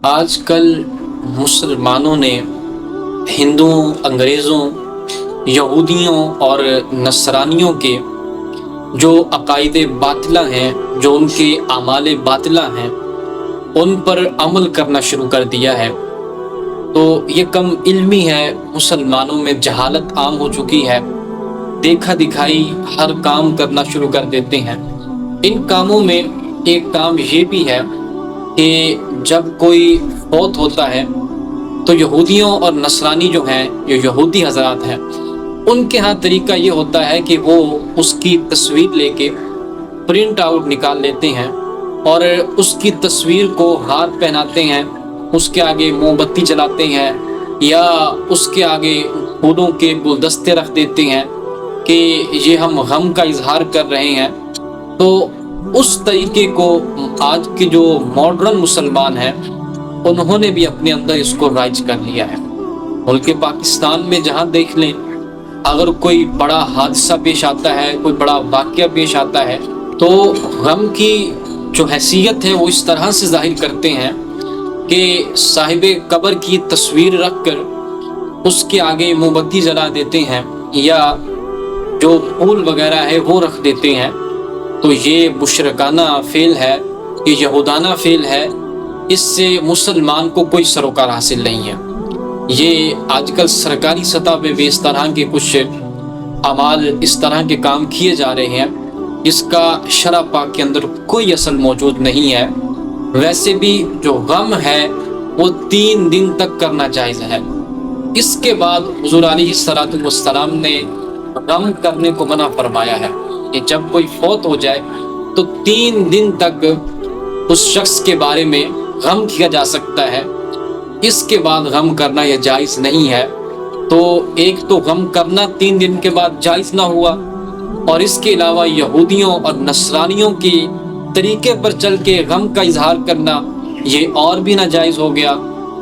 آج کل مسلمانوں نے ہندوؤں، انگریزوں، یہودیوں اور نصرانیوں کے جو عقائد باطلہ ہیں، جو ان کے اعمال باطلہ ہیں، ان پر عمل کرنا شروع کر دیا ہے۔ تو یہ کم علمی ہے، مسلمانوں میں جہالت عام ہو چکی ہے، دیکھا دکھائی ہر کام کرنا شروع کر دیتے ہیں۔ ان کاموں میں ایک کام یہ بھی ہے کہ جب کوئی فوت ہوتا ہے تو یہودیوں اور نصرانی جو ہیں، جو یہودی حضرات ہیں، ان کے ہاں طریقہ یہ ہوتا ہے کہ وہ اس کی تصویر لے کے پرنٹ آؤٹ نکال لیتے ہیں اور اس کی تصویر کو ہاتھ پہناتے ہیں، اس کے آگے موم بتی جلاتے ہیں یا اس کے آگے پھولوں کے گلدستے رکھ دیتے ہیں کہ یہ ہم غم کا اظہار کر رہے ہیں۔ تو اس طریقے کو آج کے جو ماڈرن مسلمان ہیں انہوں نے بھی اپنے اندر اس کو رائج کر لیا ہے۔ ملک پاکستان میں جہاں دیکھ لیں، اگر کوئی بڑا حادثہ پیش آتا ہے، کوئی بڑا واقعہ پیش آتا ہے، تو غم کی جو حیثیت ہے وہ اس طرح سے ظاہر کرتے ہیں کہ صاحب قبر کی تصویر رکھ کر اس کے آگے موم بتی جلا دیتے ہیں یا جو پھول وغیرہ ہے وہ رکھ دیتے ہیں۔ تو یہ مشرکانہ فعل ہے، یہ یہودانہ فعل ہے، اس سے مسلمان کو کوئی سروکار حاصل نہیں ہے۔ یہ آج کل سرکاری سطح پہ بھی اس طرح کے کچھ اعمال، اس طرح کے کام کیے جا رہے ہیں جس کا شرع پاک کے اندر کوئی اصل موجود نہیں ہے۔ ویسے بھی جو غم ہے وہ 3 دن تک کرنا جائز ہے۔ اس کے بعد حضور علیہ السلام نے غم کرنے کو منع فرمایا ہے کہ جب کوئی فوت ہو جائے تو 3 دن تک اس شخص کے بارے میں غم کیا جا سکتا ہے، اس کے بعد غم کرنا یہ جائز نہیں ہے۔ تو ایک تو غم کرنا 3 دن کے بعد جائز نہ ہوا، اور اس کے علاوہ یہودیوں اور نصرانیوں کے طریقے پر چل کے غم کا اظہار کرنا یہ اور بھی ناجائز ہو گیا۔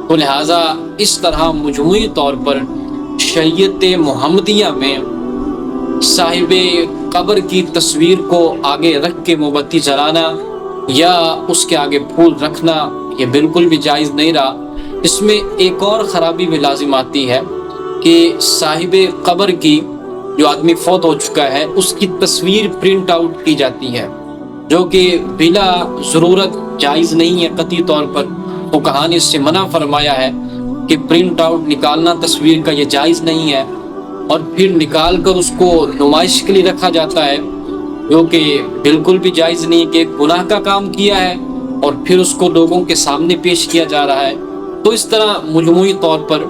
تو لہٰذا اس طرح مجموعی طور پر شریعت محمدیہ میں صاحب قبر کی تصویر کو آگے رکھ کے موم بتی جلانا یا اس کے آگے پھول رکھنا یہ بالکل بھی جائز نہیں رہا۔ اس میں ایک اور خرابی بھی لازم آتی ہے کہ صاحب قبر کی، جو آدمی فوت ہو چکا ہے، اس کی تصویر پرنٹ آؤٹ کی جاتی ہے، جو کہ بلا ضرورت جائز نہیں ہے۔ قطعی طور پر فقہاء نے اس سے منع فرمایا ہے کہ پرنٹ آؤٹ نکالنا تصویر کا یہ جائز نہیں ہے، اور پھر نکال کر اس کو نمائش کے لیے رکھا جاتا ہے، جو کہ بالکل بھی جائز نہیں ہے کہ ایک گناہ کا کام کیا ہے اور پھر اس کو لوگوں کے سامنے پیش کیا جا رہا ہے۔ تو اس طرح مجموعی طور پر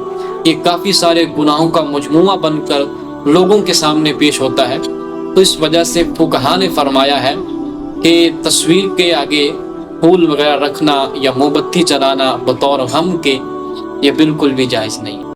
یہ کافی سارے گناہوں کا مجموعہ بن کر لوگوں کے سامنے پیش ہوتا ہے۔ تو اس وجہ سے فقہاء نے فرمایا ہے کہ تصویر کے آگے پھول وغیرہ رکھنا یا موم بتی جلانا بطور غم کے یہ بالکل بھی جائز نہیں۔